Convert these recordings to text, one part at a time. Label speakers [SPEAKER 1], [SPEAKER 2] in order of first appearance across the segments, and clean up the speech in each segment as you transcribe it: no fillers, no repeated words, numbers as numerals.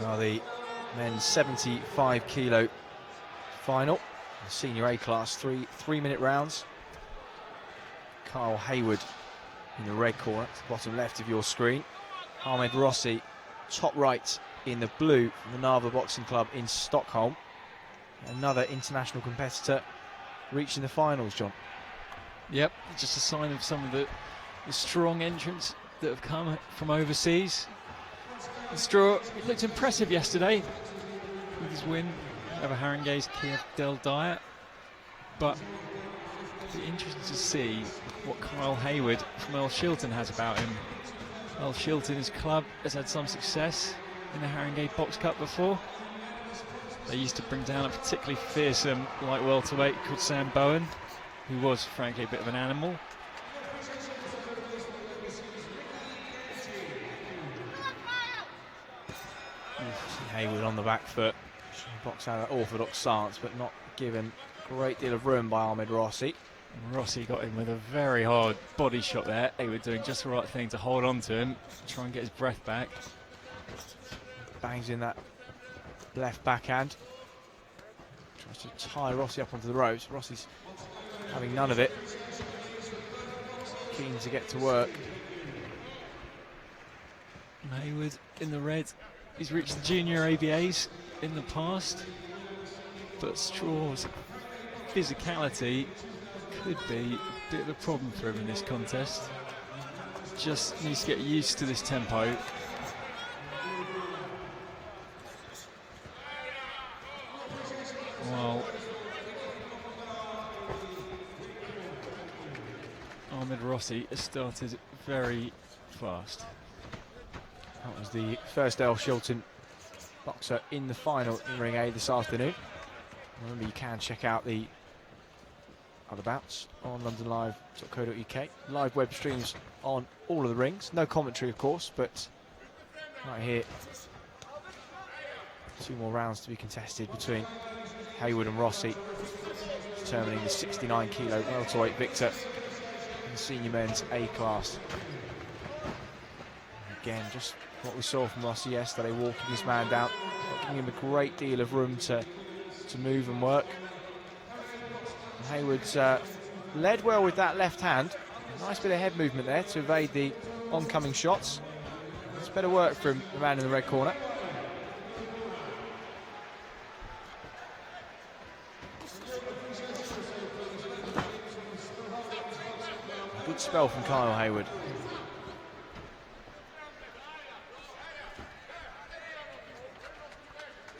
[SPEAKER 1] Well, the men's 75 kilo final, the senior A class, 3-minute rounds. Kyle Haywood in the red corner, at the bottom left of your screen. Ahmed Rossi, top right in the blue from the Narva Boxing Club in Stockholm. Another international competitor reaching the finals, John.
[SPEAKER 2] Yep, just a sign of some of the strong entrants that have come from overseas. And Straw looked impressive yesterday with his win over Haringey's Kiev Del Diet, but it'll be interesting to see what Kyle Haywood from Earl Shilton has about him. Earl Shilton, his club, has had some success in the Haringey Box Cup before. They used to bring down a particularly fearsome light welterweight called Sam Bowen, who was frankly a bit of an animal.
[SPEAKER 1] Haywood on the back foot, box out of orthodox stance, but not given a great deal of room by Ahmed Rossi.
[SPEAKER 2] And Rossi got in with a very hard body shot there. Haywood doing just the right thing to hold on to him, try and get his breath back.
[SPEAKER 1] Bangs in that left backhand. Tries to tie Rossi up onto the ropes. Rossi's having none of it. Keen to get to work.
[SPEAKER 2] And Haywood in the red. He's reached the junior ABAs in the past, but Straw's physicality could be a bit of a problem for him in this contest. Just needs to get used to this tempo. While Ahmed Rossi has started very fast.
[SPEAKER 1] That was the first Earl Shilton boxer in the final in Ring A this afternoon. Remember, you can check out the other bouts on londonlive.co.uk. Live web streams on all of the rings. No commentary, of course, but right here, 2 more rounds to be contested between Haywood and Rossi, determining the 69 kilo welterweight victor in the senior men's A class. Again, just what we saw from Rossi yesterday, walking his man down, giving him a great deal of room to move and work. And Haywood's led well with that left hand. A nice bit of head movement there to evade the oncoming shots. It's better work from the man in the red corner. A good spell from Kyle Haywood.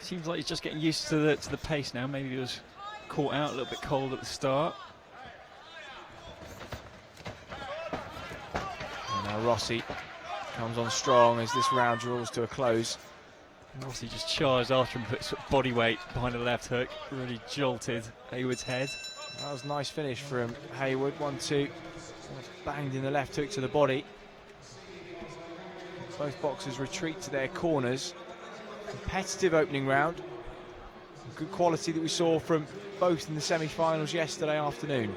[SPEAKER 2] Seems like he's just getting used to the pace now. Maybe he was caught out a little bit cold at the start.
[SPEAKER 1] And now Rossi comes on strong as this round draws to a close.
[SPEAKER 2] And Rossi just charged after him, put sort of body weight behind the left hook, really jolted Haywood's head.
[SPEAKER 1] That was a nice finish from Haywood. 1-2, banged in the left hook to the body. Both boxers retreat to their corners. Competitive opening round. Good quality that we saw from both in the semi-finals yesterday afternoon.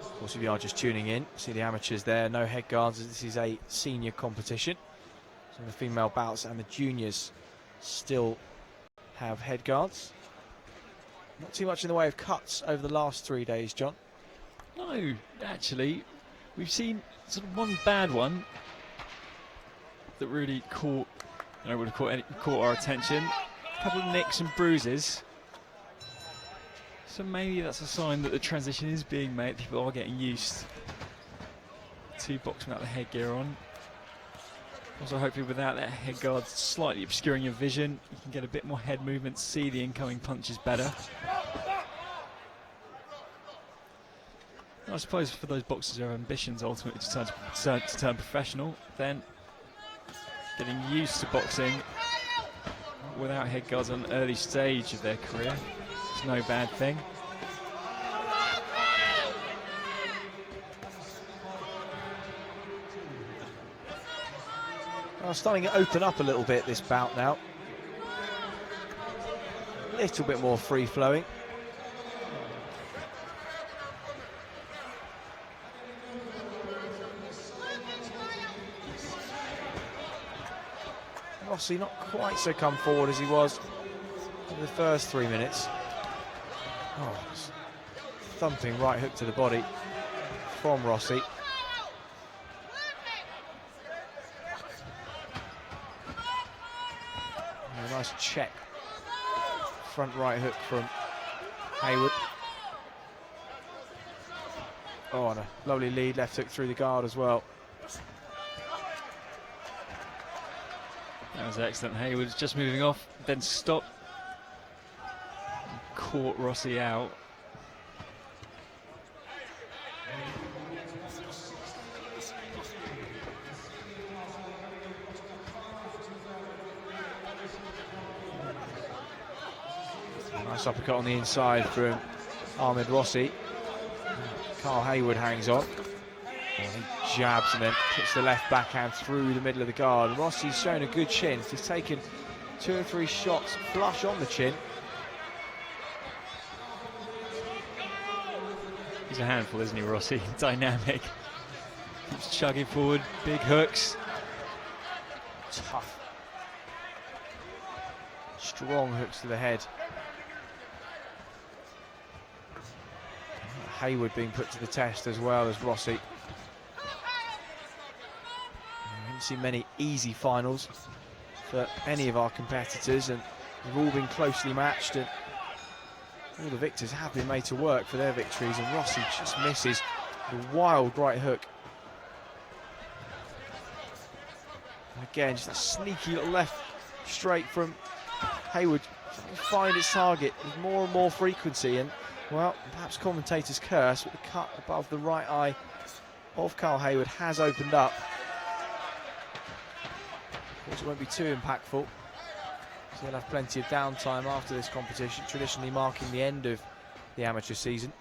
[SPEAKER 1] Of course, if you are just tuning in, see the amateurs there, no head guards as this is a senior competition. So the female bouts and the juniors still have head guards. Not too much in the way of cuts over the last 3 days, John.
[SPEAKER 2] No, actually, we've seen sort of one bad one that really would have caught our attention. A couple of nicks and bruises. So maybe that's a sign that the transition is being made. People are getting used to boxing without the headgear on. Also, hopefully without that head guard slightly obscuring your vision, you can get a bit more head movement, see the incoming punches better. I suppose for those boxers who have ambitions ultimately to turn professional, then getting used to boxing without head guards on an early stage of their career is no bad thing.
[SPEAKER 1] Well, starting to open up a little bit this bout now. A little bit more free-flowing. Rossi not quite so come forward as he was in the first 3 minutes. Oh, thumping right hook to the body from Rossi. A nice check. Front right hook from Haywood. Oh, and a lovely lead left hook through the guard as well.
[SPEAKER 2] That was excellent. Haywood just moving off, then stopped. Caught Rossi out.
[SPEAKER 1] Nice uppercut on the inside from Ahmed Rossi. Carl Haywood hangs on. He jabs and then puts the left backhand through the middle of the guard. Rossi's shown a good chin. He's taken 2 or 3 shots flush on the chin.
[SPEAKER 2] He's a handful, isn't he, Rossi? Dynamic. Keeps chugging forward, big hooks.
[SPEAKER 1] Tough. Strong hooks to the head. Haywood being put to the test as well as Rossi. We haven't seen many easy finals for any of our competitors, and they've all been closely matched, and all the victors have been made to work for their victories, and Rossi just misses the wild right hook. And again, just a sneaky little left straight from Haywood. Find its target with more and more frequency, and well, perhaps commentator's curse, but the cut above the right eye of Carl Haywood has opened up. Of course, it won't be too impactful, so he'll have plenty of downtime after this competition, traditionally marking the end of the amateur season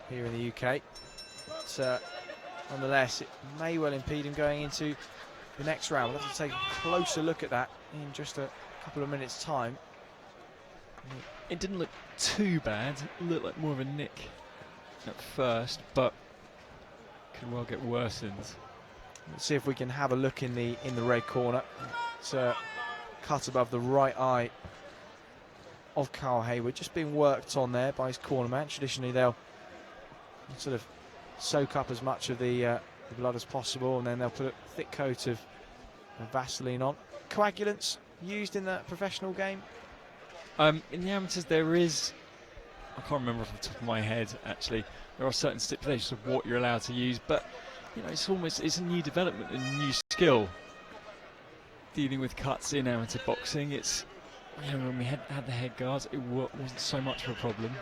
[SPEAKER 1] here in the UK. But nonetheless, it may well impede him going into the next round. We'll have to take a closer look at that in just a couple of minutes' time.
[SPEAKER 2] It didn't look too bad. It looked like more of a nick at first, but could well get worsened.
[SPEAKER 1] Let's see if we can have a look in the red corner. It's a cut above the right eye of Carl Haywood, just being worked on there by his corner man. Traditionally, they'll sort of soak up as much of the blood as possible, and then they'll put a thick coat of Vaseline on. Coagulants used in the professional game?
[SPEAKER 2] In the amateurs, there is, I can't remember off the top of my head actually, there are certain stipulations of what you're allowed to use, but you know, it's a new development, a new skill. Dealing with cuts in amateur boxing, it's, you know, when we had the head guards, it wasn't so much of a problem.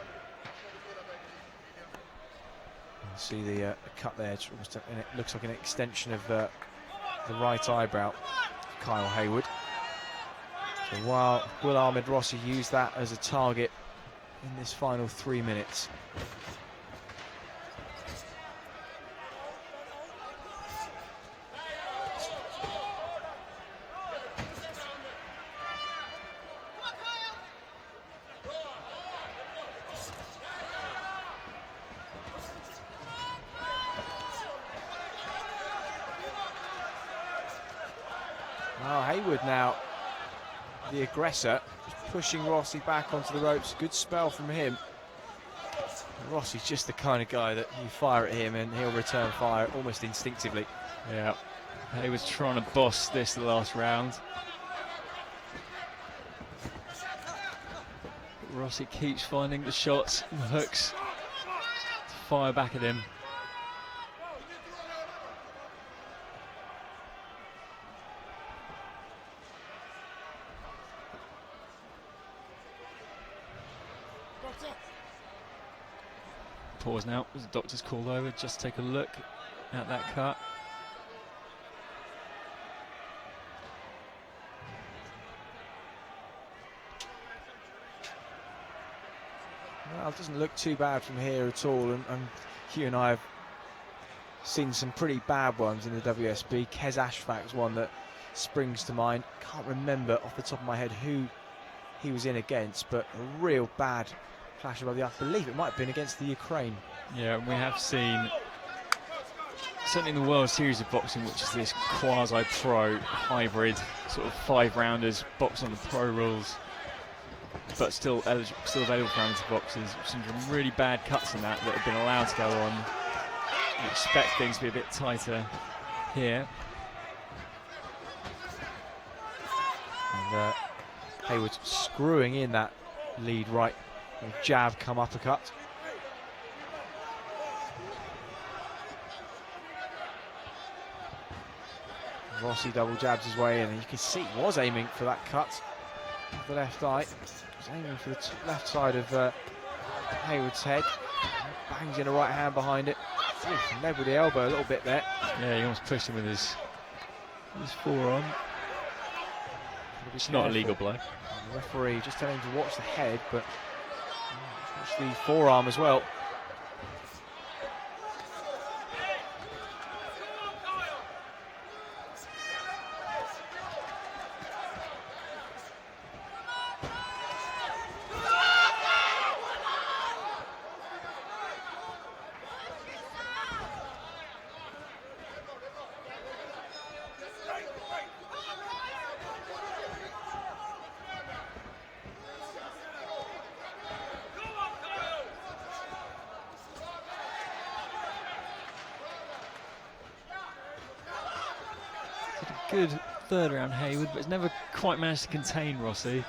[SPEAKER 1] You see the cut there, it's almost it looks like an extension of the right eyebrow, Kyle Haywood. So while will Ahmed Rossi use that as a target in this final 3 minutes? Well, Haywood now the aggressor, just pushing Rossi back onto the ropes. Good spell from him. Rossi's just the kind of guy that you fire at him and he'll return fire almost instinctively.
[SPEAKER 2] Yeah, he was trying to boss this the last round. But Rossi keeps finding the shots and the hooks to fire back at him. Pause now as the doctor's called over. Just take a look at that cut.
[SPEAKER 1] Well, it doesn't look too bad from here at all, and Hugh and I have seen some pretty bad ones in the WSB. Kez Ashfaq's one that springs to mind. Can't remember off the top of my head who he was in against, but a real bad clash above the. I believe it might have been against the Ukraine.
[SPEAKER 2] Yeah, we have seen, certainly in the World Series of Boxing, which is this quasi-pro hybrid, sort of 5-rounders, box on the pro rules, but still available for amateur boxers. We've seen some really bad cuts in that have been allowed to go on. We expect things to be a bit tighter here.
[SPEAKER 1] And Haywood screwing in that lead right, jab come uppercut. Rossi double jabs his way in, and you can see he was aiming for that cut of the left eye. He was aiming for the left side of Haywood's head. Bangs in a right hand behind it. Ooh, led with the elbow a little bit there.
[SPEAKER 2] Yeah, he almost pushed him with his forearm. It's not a legal blow.
[SPEAKER 1] The referee just telling him to watch the head, but watch the forearm as well.
[SPEAKER 2] Good third round Haywood, but has never quite managed to contain Rossi.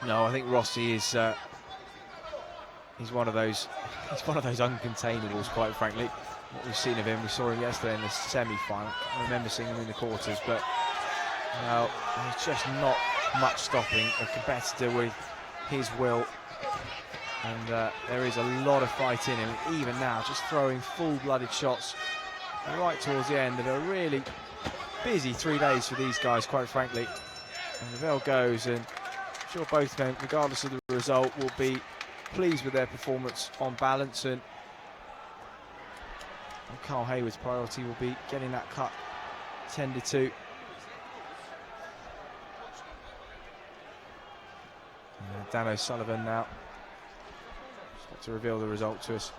[SPEAKER 1] No, I think Rossi is he's one of those uncontainables, quite frankly. What we've seen of him, we saw him yesterday in the semi-final. I remember seeing him in the quarters, but no, there's just not much stopping a competitor with his will. And there is a lot of fight in him, even now, just throwing full-blooded shots right towards the end of a really busy 3 days for these guys, quite frankly. And the bell goes, and I'm sure both men, regardless of the result, will be pleased with their performance on balance. And Carl Haywood's priority will be getting that cut tended to. Dan O'Sullivan now to reveal the result to us.